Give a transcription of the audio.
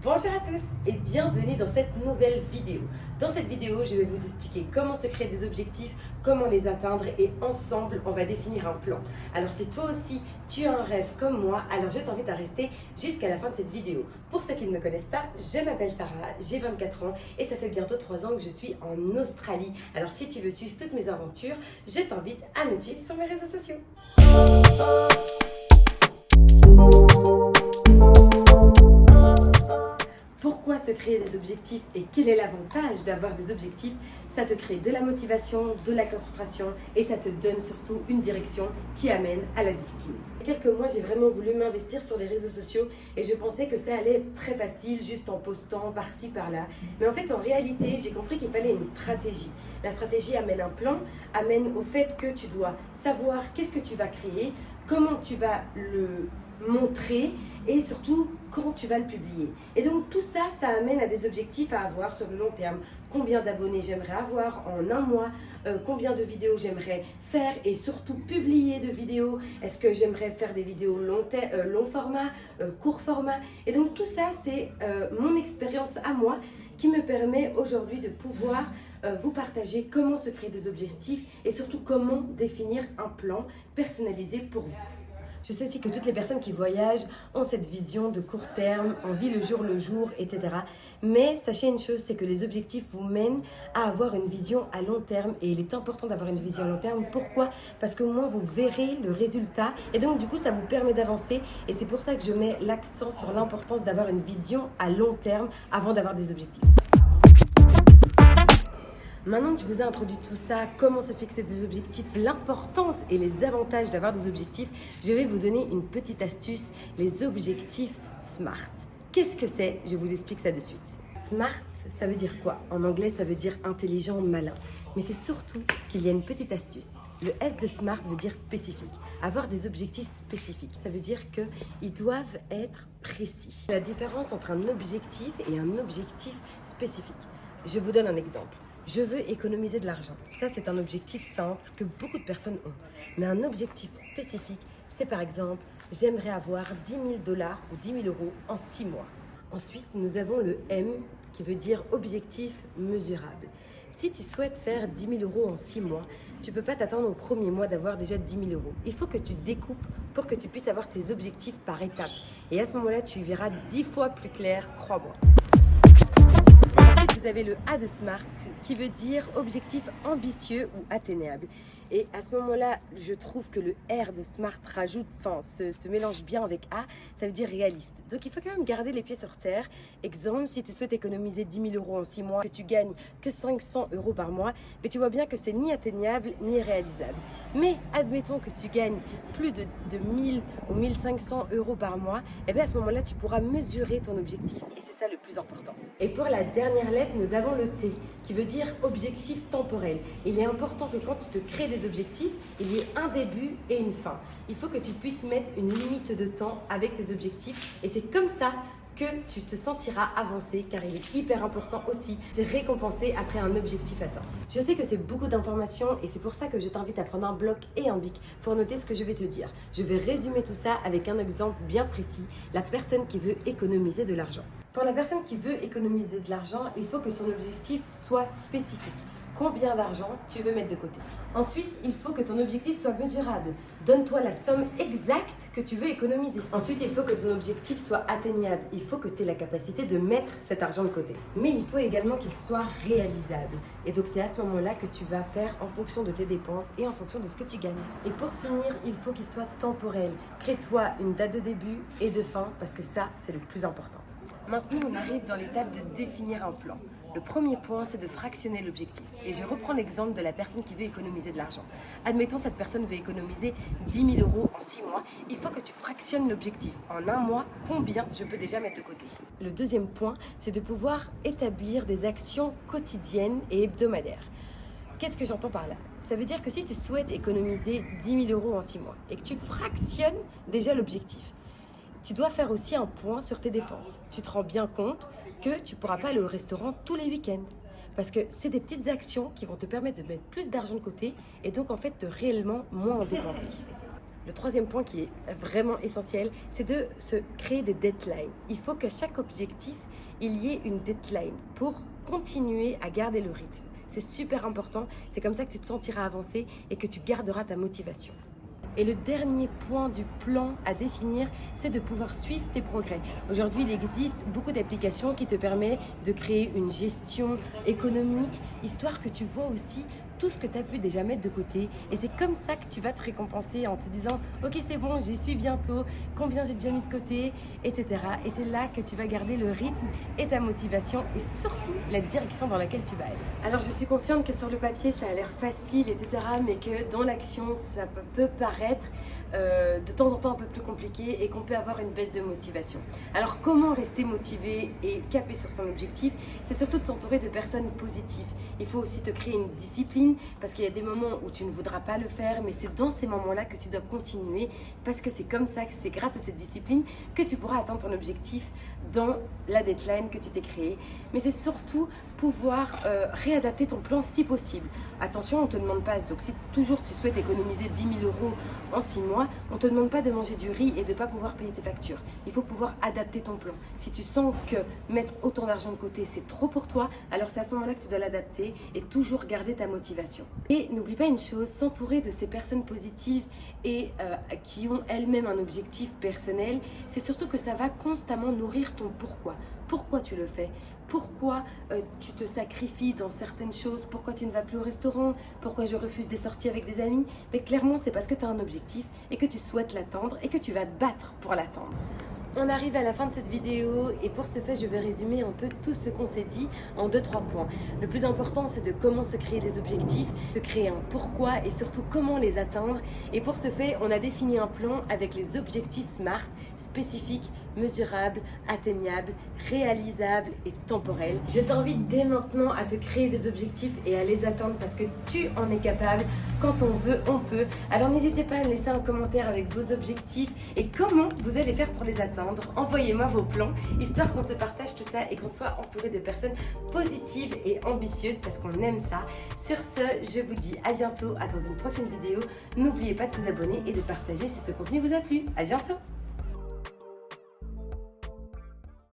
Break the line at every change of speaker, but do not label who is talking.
Bonjour à tous et bienvenue dans cette nouvelle vidéo. Dans cette vidéo, je vais vous expliquer comment se créer des objectifs, comment les atteindre et ensemble, on va définir un plan. Alors si toi aussi, tu as un rêve comme moi, alors je t'invite à rester jusqu'à la fin de cette vidéo. Pour ceux qui ne me connaissent pas, je m'appelle Sarah, j'ai 24 ans et ça fait bientôt 3 ans que je suis en Australie. Alors si tu veux suivre toutes mes aventures, je t'invite à me suivre sur mes réseaux sociaux. Pourquoi se créer des objectifs et quel est l'avantage d'avoir des objectifs? Ça te crée de la motivation, de la concentration et ça te donne surtout une direction qui amène à la discipline. Il y a quelques mois, j'ai vraiment voulu m'investir sur les réseaux sociaux et je pensais que ça allait être très facile juste en postant par-ci par-là. Mais en fait, en réalité, j'ai compris qu'il fallait une stratégie. La stratégie amène un plan, amène au fait que tu dois savoir qu'est-ce que tu vas créer, comment tu vas le montrer et surtout quand tu vas le publier. Et donc tout ça, ça amène à des objectifs à avoir sur le long terme. Combien d'abonnés j'aimerais avoir en un mois, combien de vidéos j'aimerais faire et surtout publier de vidéos. Est-ce que j'aimerais faire des vidéos long format, court format. Et donc tout ça, c'est mon expérience à moi qui me permet aujourd'hui de pouvoir vous partager comment se créer des objectifs et surtout comment définir un plan personnalisé pour vous. Je sais aussi que toutes les personnes qui voyagent ont cette vision de court terme, on vit le jour, etc. Mais sachez une chose, c'est que les objectifs vous mènent à avoir une vision à long terme et il est important d'avoir une vision à long terme. Pourquoi? Parce qu'au moins vous verrez le résultat et donc du coup ça vous permet d'avancer et c'est pour ça que je mets l'accent sur l'importance d'avoir une vision à long terme avant d'avoir des objectifs. Maintenant que je vous ai introduit tout ça, comment se fixer des objectifs, l'importance et les avantages d'avoir des objectifs, je vais vous donner une petite astuce, les objectifs SMART. Qu'est-ce que c'est? Je vous explique ça de suite. SMART, ça veut dire quoi? En anglais, ça veut dire intelligent, malin. Mais c'est surtout qu'il y a une petite astuce. Le S de SMART veut dire spécifique. Avoir des objectifs spécifiques, ça veut dire qu'ils doivent être précis. La différence entre un objectif et un objectif spécifique. Je vous donne un exemple. Je veux économiser de l'argent. Ça, c'est un objectif simple que beaucoup de personnes ont. Mais un objectif spécifique, c'est par exemple, j'aimerais avoir 10 000 $ ou 10 000 € en 6 mois. Ensuite, nous avons le M qui veut dire objectif mesurable. Si tu souhaites faire 10 000 € en 6 mois, tu ne peux pas t'attendre au premier mois d'avoir déjà 10 000 €. Il faut que tu découpes pour que tu puisses avoir tes objectifs par étapes. Et à ce moment-là, tu y verras 10 fois plus clair, crois-moi. Ensuite, vous avez le A de SMART qui veut dire objectif ambitieux ou atteignable. Et à ce moment-là, je trouve que le R de SMART se mélange bien avec A, ça veut dire réaliste. Donc il faut quand même garder les pieds sur terre. Exemple, si tu souhaites économiser 10 000 € en 6 mois, que tu gagnes que 500 € par mois, mais tu vois bien que c'est ni atteignable ni réalisable. Mais admettons que tu gagnes plus de 1000 ou 1500 € par mois, et bien à ce moment-là, tu pourras mesurer ton objectif et c'est ça le plus important. Et pour la dernière lettre, nous avons le T qui veut dire objectif temporel. Il est important que quand tu te crées des objectifs, il y ait un début et une fin. Il faut que tu puisses mettre une limite de temps avec tes objectifs et c'est comme ça que tu te sentiras avancer car il est hyper important aussi de se récompenser après un objectif atteint. Je sais que c'est beaucoup d'informations et c'est pour ça que je t'invite à prendre un bloc et un bic pour noter ce que je vais te dire. Je vais résumer tout ça avec un exemple bien précis, la personne qui veut économiser de l'argent. Pour la personne qui veut économiser de l'argent, il faut que son objectif soit spécifique. Combien d'argent tu veux mettre de côté. Ensuite, il faut que ton objectif soit mesurable. Donne-toi la somme exacte que tu veux économiser. Ensuite, il faut que ton objectif soit atteignable. Il faut que tu aies la capacité de mettre cet argent de côté. Mais il faut également qu'il soit réalisable. Et donc, c'est à ce moment-là que tu vas faire en fonction de tes dépenses et en fonction de ce que tu gagnes. Et pour finir, il faut qu'il soit temporel. Crée-toi une date de début et de fin parce que ça, c'est le plus important. Maintenant, on arrive dans l'étape de définir un plan. Le premier point, c'est de fractionner l'objectif. Et je reprends l'exemple de la personne qui veut économiser de l'argent. Admettons, cette personne veut économiser 10 000 € en 6 mois. Il faut que tu fractionnes l'objectif. En un mois, combien je peux déjà mettre de côté? Le deuxième point, c'est de pouvoir établir des actions quotidiennes et hebdomadaires. Qu'est-ce que j'entends par là? Ça veut dire que si tu souhaites économiser 10 000 € en 6 mois et que tu fractionnes déjà l'objectif, tu dois faire aussi un point sur tes dépenses. Tu te rends bien compte que tu ne pourras pas aller au restaurant tous les week-ends. Parce que c'est des petites actions qui vont te permettre de mettre plus d'argent de côté et donc en fait de réellement moins en dépenser. Le troisième point qui est vraiment essentiel, c'est de se créer des deadlines. Il faut qu'à chaque objectif, il y ait une deadline pour continuer à garder le rythme. C'est super important, c'est comme ça que tu te sentiras avancer et que tu garderas ta motivation. Et le dernier point du plan à définir, c'est de pouvoir suivre tes progrès. Aujourd'hui, il existe beaucoup d'applications qui te permettent de créer une gestion économique, histoire que tu vois aussi tout ce que tu as pu déjà mettre de côté. Et c'est comme ça que tu vas te récompenser en te disant « Ok, c'est bon, j'y suis bientôt, combien j'ai déjà mis de côté, etc. » Et c'est là que tu vas garder le rythme et ta motivation et surtout la direction dans laquelle tu vas aller. Alors, je suis consciente que sur le papier, ça a l'air facile, etc. Mais que dans l'action, ça peut paraître de temps en temps un peu plus compliqué et qu'on peut avoir une baisse de motivation. Alors, comment rester motivé et capé sur son objectif? C'est surtout de s'entourer de personnes positives. Il faut aussi te créer une discipline parce qu'il y a des moments où tu ne voudras pas le faire, mais c'est dans ces moments-là que tu dois continuer parce que c'est comme ça, c'est grâce à cette discipline que tu pourras atteindre ton objectif dans la deadline que tu t'es créée. Mais c'est surtout pouvoir réadapter ton plan si possible. Attention, on ne te demande pas, donc si toujours tu souhaites économiser 10 000 € en 6 mois, on ne te demande pas de manger du riz et de ne pas pouvoir payer tes factures. Il faut pouvoir adapter ton plan. Si tu sens que mettre autant d'argent de côté, c'est trop pour toi, alors c'est à ce moment-là que tu dois l'adapter et toujours garder ta motivation. Et n'oublie pas une chose, s'entourer de ces personnes positives et qui ont elles-mêmes un objectif personnel, c'est surtout que ça va constamment nourrir ton pourquoi. Pourquoi tu le fais? Pourquoi tu te sacrifies dans certaines choses? Pourquoi tu ne vas plus au restaurant? Pourquoi je refuse des sorties avec des amis? Mais clairement, c'est parce que tu as un objectif et que tu souhaites l'atteindre et que tu vas te battre pour l'atteindre. On arrive à la fin de cette vidéo et pour ce fait, je vais résumer un peu tout ce qu'on s'est dit en 2-3 points. Le plus important, c'est de comment se créer des objectifs, de créer un pourquoi et surtout comment les atteindre. Et pour ce fait, on a défini un plan avec les objectifs SMART, spécifiques, mesurables, atteignables, réalisables et temporels. Je t'invite dès maintenant à te créer des objectifs et à les atteindre parce que tu en es capable. Quand on veut, on peut. Alors n'hésitez pas à me laisser un commentaire avec vos objectifs et comment vous allez faire pour les atteindre. Envoyez-moi vos plans, histoire qu'on se partage tout ça et qu'on soit entouré de personnes positives et ambitieuses parce qu'on aime ça. Sur ce, je vous dis à bientôt, à dans une prochaine vidéo. N'oubliez pas de vous abonner et de partager si ce contenu vous a plu. À bientôt!